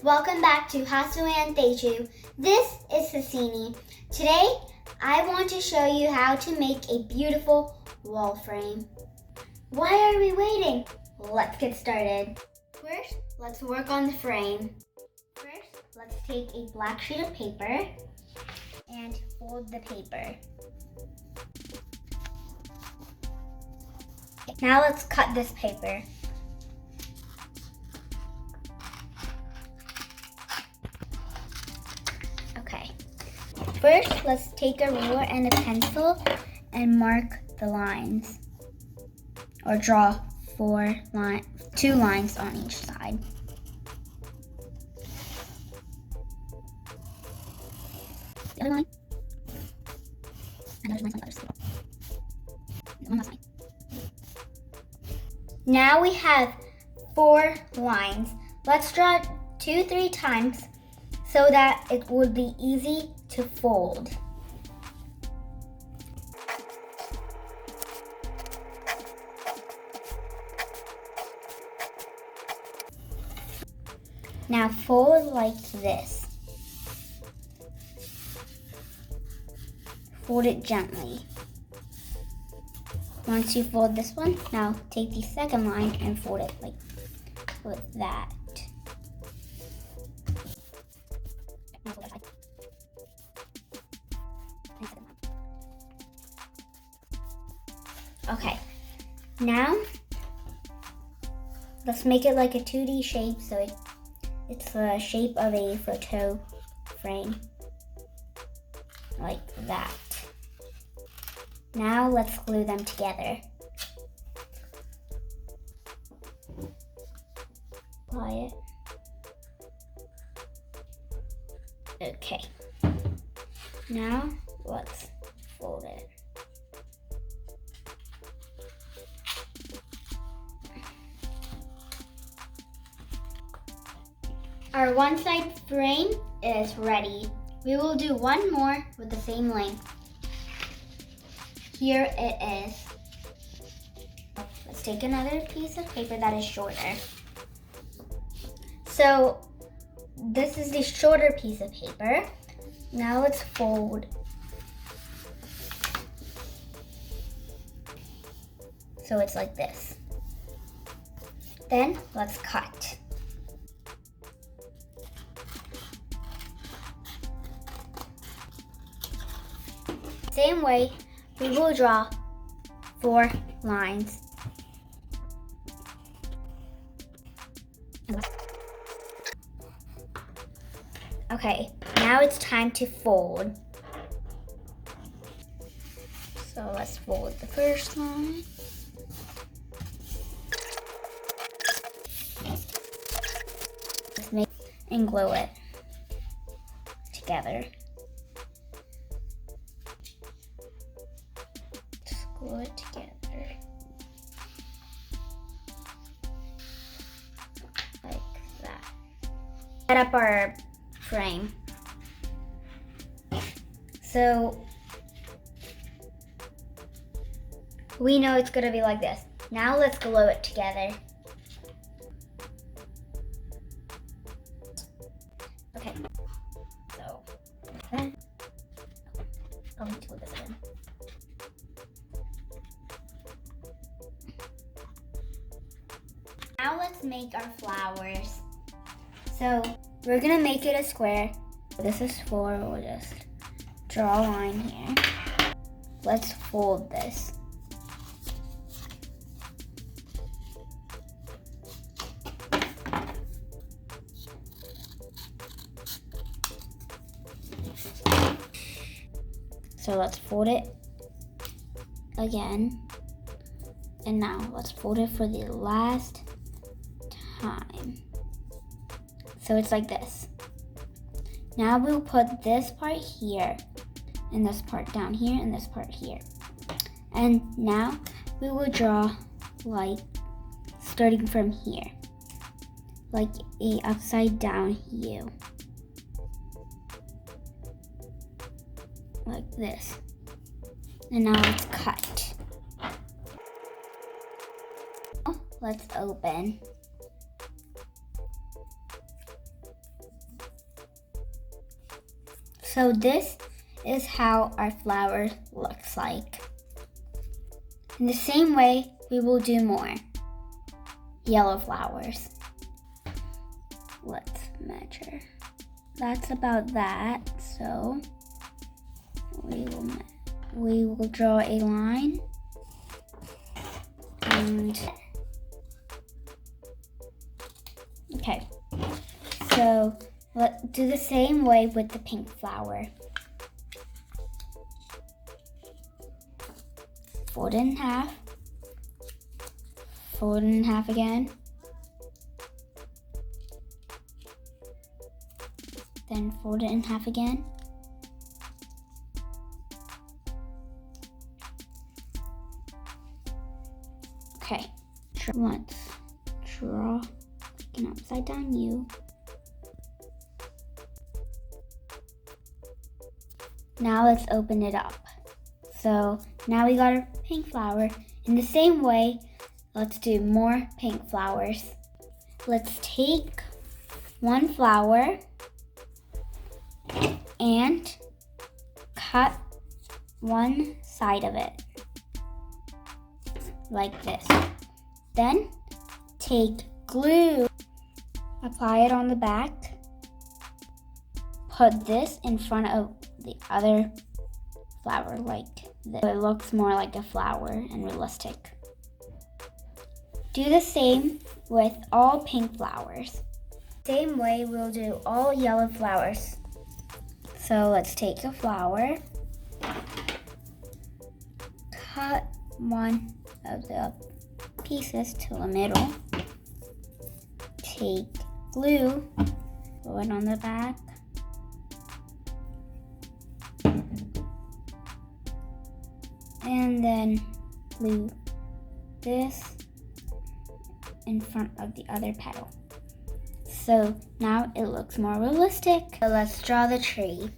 Welcome back to Hasu and Teju. This is Hassini. Today, I want to show you how to make a beautiful wall frame. Why are we waiting? Let's get started. First, let's work on the frame. First, let's take a black sheet of paper and fold the paper. Now let's cut this paper. Okay. First, let's take a ruler and a pencil and mark the lines. Or draw two lines on each side. The other line. Another line on the other side. One last line. Now we have 4 lines. Let's draw 2-3 times so that it would be easy to fold. Now fold like this. Fold it gently. Once you fold this one, now take the second line and fold it like with that. Okay, now let's make it like a 2D shape so it's the shape of a photo frame, like that. Now let's glue them together. Apply it. Okay. Now let's fold it. Our one-side frame is ready. We will do one more with the same length. Here it is. Let's take another piece of paper that is shorter. So this is the shorter piece of paper. Now let's fold. So it's like this. Then let's cut. Same way, we will draw 4 lines. Okay, now it's time to fold. So let's fold the first line. Let's make and glue it together. Glue it together like that. Set up our frame. So we know it's gonna be like this. Now let's glue it together. Okay. So I'll need to glue this in. Now let's make our flowers. So we're gonna make it a square. This is 4, we'll just draw a line here. Let's fold this. So let's fold it again. And now let's fold it for the last time. So it's like this. Now we'll put this part here, and this part down here, and this part here. And now we will draw like starting from here, like a upside down U, like this. And now let's cut. Let's open. So this is how our flower looks like. In the same way, we will do more yellow flowers. Let's measure. That's about that. So we will draw a line and okay. So let's do the same way with the pink flower. Fold it in half. Fold it in half again. Then fold it in half again. Okay, let's draw an upside down U. Now let's open it up. So now we got our pink flower. In the same way, let's do more pink flowers. Let's take one flower and cut one side of it like this. Then take glue, apply it on the back, put this in front of the other flower like this. So it looks more like a flower and realistic. Do the same with all pink flowers. Same way we'll do all yellow flowers. So let's take a flower, cut one of the pieces to the middle, take glue, glue it on the back, and then glue this in front of the other petal. So now it looks more realistic. So let's draw the tree.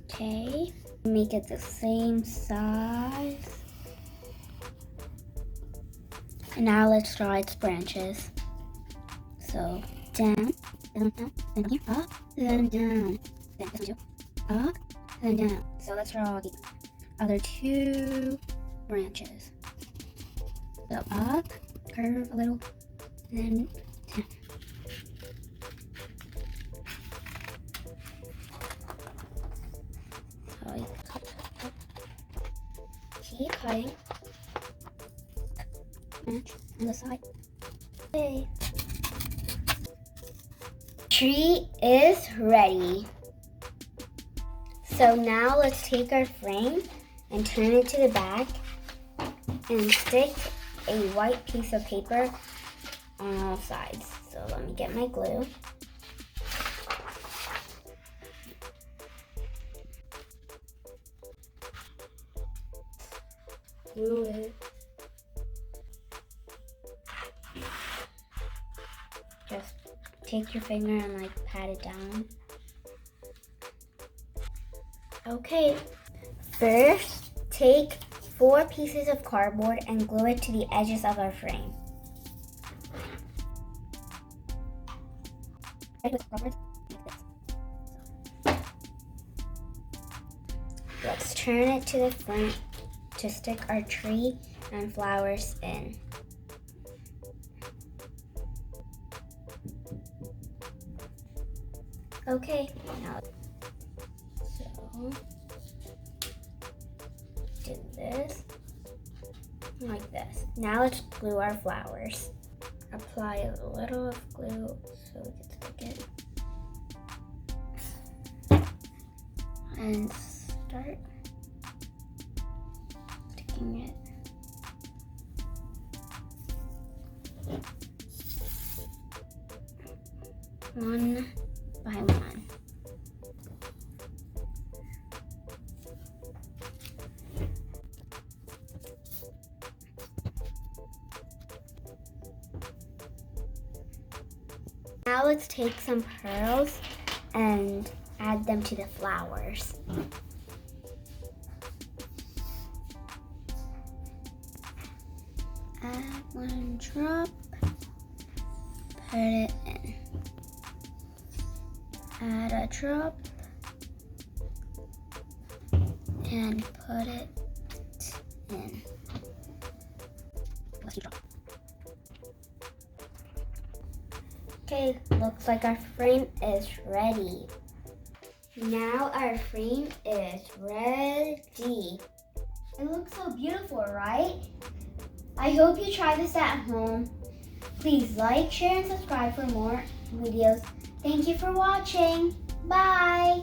Okay, make it the same size. And now let's draw its branches. So down, down, down, then here, up, then down, then up, then down. So let's draw the other two branches. So up, curve a little, then down. So you cut, keep cutting, match on the side. Okay. Tree is ready. So now let's take our frame and turn it to the back and stick a white piece of paper on all sides. So let me get my glue. Glue it. Just take your finger and like pat it down. Okay, first take 4 pieces of cardboard and glue it to the edges of our frame. Let's turn it to the front to stick our tree and flowers in. Okay, now so do this like this. Now let's glue our flowers. Apply a little of glue so we can stick it. And start sticking it. One by one. Now let's take some pearls and add them to the flowers. Add one drop, put it in. Add a drop and put it in. Okay, looks like our frame is ready. Now our frame is ready. It looks so beautiful, right? I hope you try this at home. Please like, share, and subscribe for more videos. Thank you for watching. Bye!